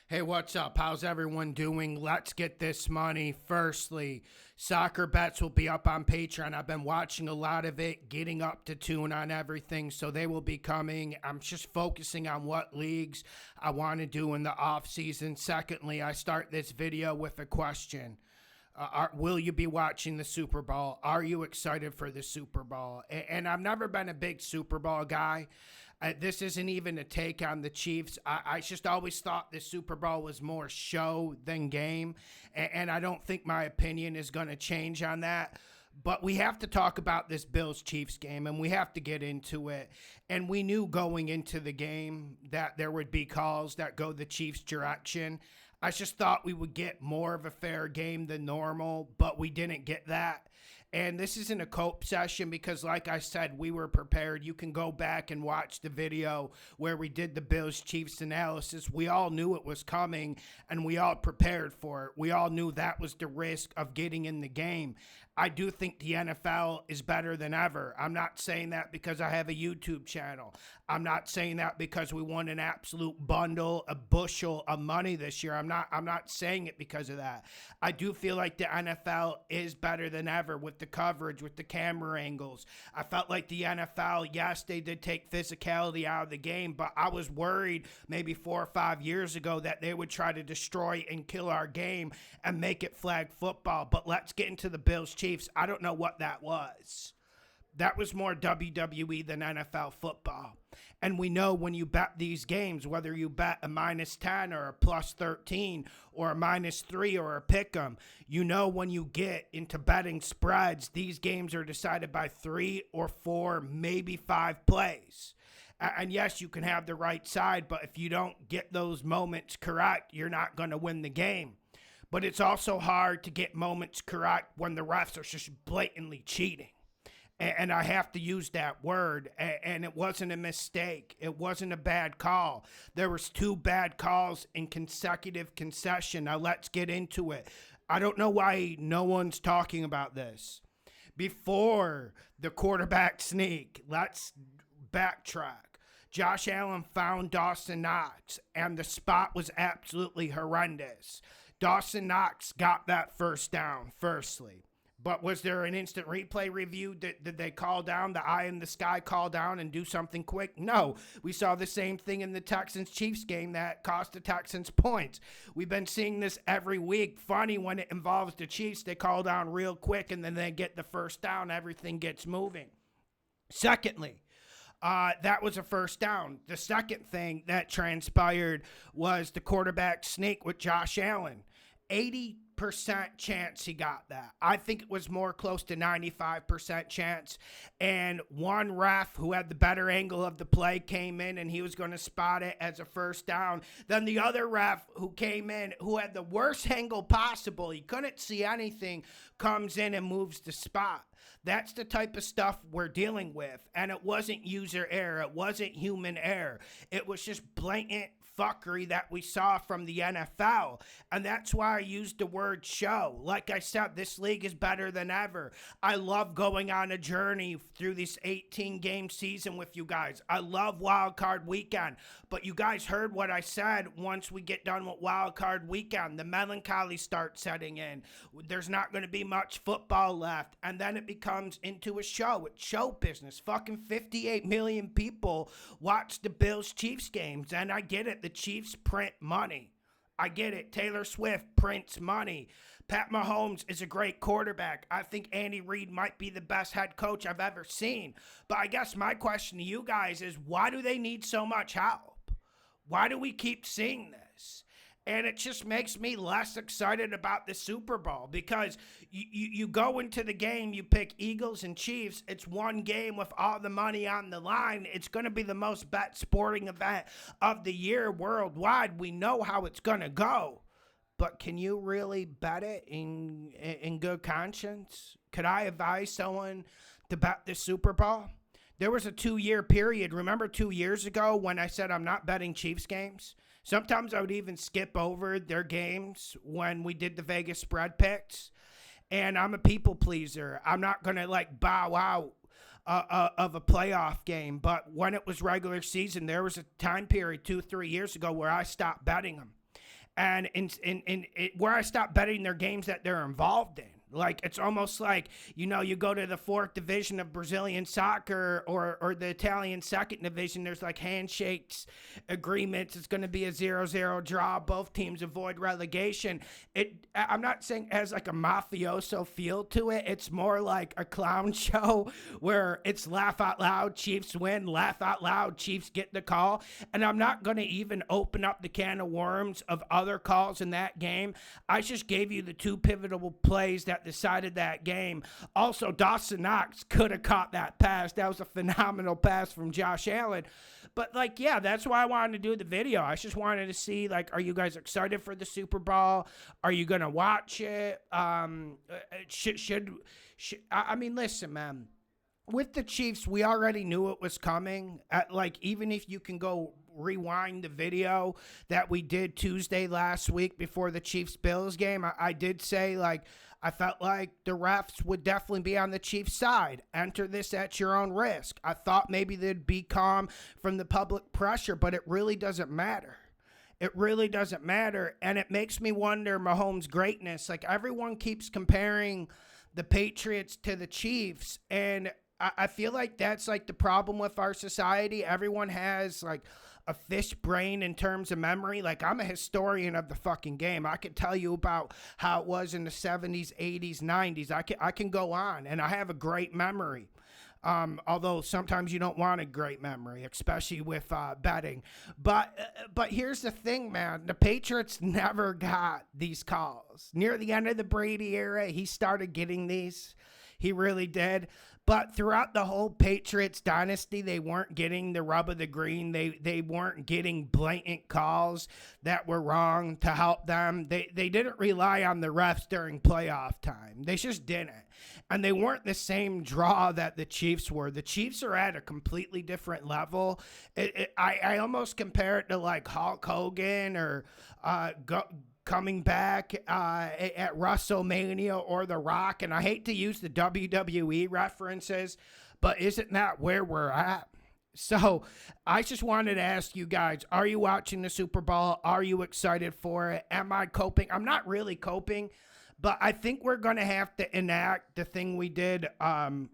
Hey, what's up? How's everyone doing? Let's get this money. Firstly, soccer bets will be up on Patreon. I've been watching a lot of it, getting up to tune on everything, so they will be coming. I'm just focusing on what leagues I want to do in the off season. Secondly, I start this video with a question. Will you be watching the Super Bowl? Are you excited for the Super Bowl? And I've never been a big Super Bowl guy. This isn't even a take on the Chiefs. I just always thought the Super Bowl was more show than game. And I don't think my opinion is going to change on that. But we have to talk about this Bills-Chiefs game, and we have to get into it. And we knew going into the game that there would be calls that go the Chiefs' direction. I just thought we would get more of a fair game than normal, but we didn't get that. And this isn't a cope session because, like I said, we were prepared. You can go back and watch the video where we did the Bills-Chiefs analysis. We all knew it was coming, and we all prepared for it. We all knew that was the risk of getting in the game. I do think the NFL is better than ever. I'm not saying that because I have a YouTube channel. I'm not saying that because we won an absolute bundle, a bushel of money this year. I'm not saying it because of that. I do feel like the NFL is better than ever with the coverage, with the camera angles. I felt like the NFL, yes, they did take physicality out of the game, but I was worried maybe 4 or 5 years ago that they would try to destroy and kill our game and make it flag football. But let's get into the Bills-Chiefs. I don't know what that was. That was more WWE than NFL football. And we know when you bet these games, whether you bet a -10 or a +13 or a -3 or a pick 'em, you know when you get into betting spreads, these games are decided by 3 or 4, maybe 5 plays. And yes, you can have the right side, but if you don't get those moments correct, you're not going to win the game. But it's also hard to get moments correct when the refs are just blatantly cheating. And I have to use that word, and it wasn't a mistake. It wasn't a bad call. There was 2 bad calls in consecutive concession. Now let's get into it. I don't know why no one's talking about this. Before the quarterback sneak, let's backtrack. Josh Allen found Dawson Knox, and the spot was absolutely horrendous. Dawson Knox got that first down, firstly. But was there an instant replay review? Did they call down, the eye in the sky call down and do something quick? No. We saw the same thing in the Texans-Chiefs game that cost the Texans points. We've been seeing this every week. Funny, when it involves the Chiefs, they call down real quick and then they get the first down. Everything gets moving. Secondly, that was a first down. The second thing that transpired was the quarterback sneak with Josh Allen. 80% chance he got that. I think it was more close to 95% chance. And one ref who had the better angle of the play came in and he was going to spot it as a first down. Then the other ref who came in, who had the worst angle possible, he couldn't see anything, comes in and moves the spot. That's the type of stuff we're dealing with. And it wasn't user error. It wasn't human error. It was just blatant fuckery that we saw from the NFL. And that's why I used the word show. Like I said, this league is better than ever. I love going on a journey through this 18-game season with you guys. I love Wild Card Weekend. But you guys heard what I said. Once we get done with Wild Card Weekend, the melancholy starts setting in. There's not going to be much football left. And then it becomes into a show. It's show business. Fucking 58 million people watch the Bills-Chiefs games. And I get it. The Chiefs print money. I get it. Taylor Swift prints money. Pat Mahomes is a great quarterback. I think Andy Reid might be the best head coach I've ever seen. But I guess my question to you guys is, why do they need so much help? Why do we keep seeing this? And it just makes me less excited about the Super Bowl because you go into the game, you pick Eagles and Chiefs. It's one game with all the money on the line. It's going to be the most bet sporting event of the year worldwide. We know how it's going to go. But can you really bet it in good conscience? Could I advise someone to bet the Super Bowl? There was a 2-year period. Remember 2 years ago when I said I'm not betting Chiefs games? Sometimes I would even skip over their games when we did the Vegas spread picks. And I'm a people pleaser. I'm not going to bow out of a playoff game. But when it was regular season, there was a time period 2-3 years ago where I stopped betting them. And where I stop betting their games that they're involved in. Like, it's almost like, you know, you go to the fourth division of Brazilian soccer or the Italian second division, there's like handshakes, agreements. It's going to be a 0-0 draw. Both teams avoid relegation. I'm not saying it has like a mafioso feel to it. It's more like a clown show where it's laugh out loud, Chiefs win, laugh out loud, Chiefs get the call. And I'm not going to even open up the can of worms of other calls in that game. I just gave you the two pivotal plays that decided that game. Also, Dawson Knox could have caught that pass. That was a phenomenal pass from Josh Allen. But, like, yeah, that's why I wanted to do the video. I just wanted to see, like, are you guys excited for the Super Bowl? Are you going to watch it? I mean, listen, man. With the Chiefs, we already knew it was coming. Like, even if you can go rewind the video that we did Tuesday last week before the Chiefs-Bills game, I did say, like, I felt like the refs would definitely be on the Chiefs' side. Enter this at your own risk. I thought maybe they'd be calm from the public pressure, but it really doesn't matter. It really doesn't matter, and it makes me wonder Mahomes' greatness. Like, everyone keeps comparing the Patriots to the Chiefs, and I feel like that's, like, the problem with our society. Everyone has, like, a fish brain in terms of memory. Like, I'm a historian of the fucking game. I could tell you about how it was in the 70s, 80s, 90s. I can go on, and I have a great memory. Although sometimes you don't want a great memory, especially with betting. But here's the thing, man. The Patriots never got these calls. Near the end of the Brady era, he started getting these. He really did. But throughout the whole Patriots dynasty, they weren't getting the rub of the green. They weren't getting blatant calls that were wrong to help them. They didn't rely on the refs during playoff time. They just didn't. And they weren't the same draw that the Chiefs were. The Chiefs are at a completely different level. I almost compare it to like Hulk Hogan or coming back at WrestleMania or The Rock. And I hate to use the WWE references, but isn't that where we're at? So I just wanted to ask you guys, are you watching the Super Bowl? Are you excited for it? Am I coping? I'm not really coping, but I think we're going to have to enact the thing we did 2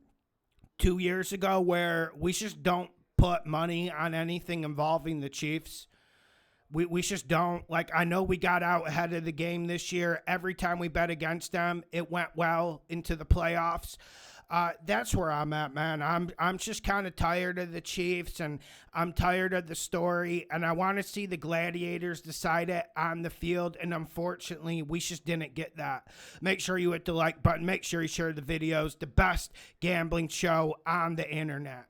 years ago where we just don't put money on anything involving the Chiefs. We just don't. Like, I know we got out ahead of the game this year. Every time we bet against them, it went well into the playoffs. That's where I'm at, man. I'm just kind of tired of the Chiefs, and I'm tired of the story, and I want to see the Gladiators decide it on the field, and unfortunately, we just didn't get that. Make sure you hit the like button. Make sure you share the videos. The best gambling show on the internet.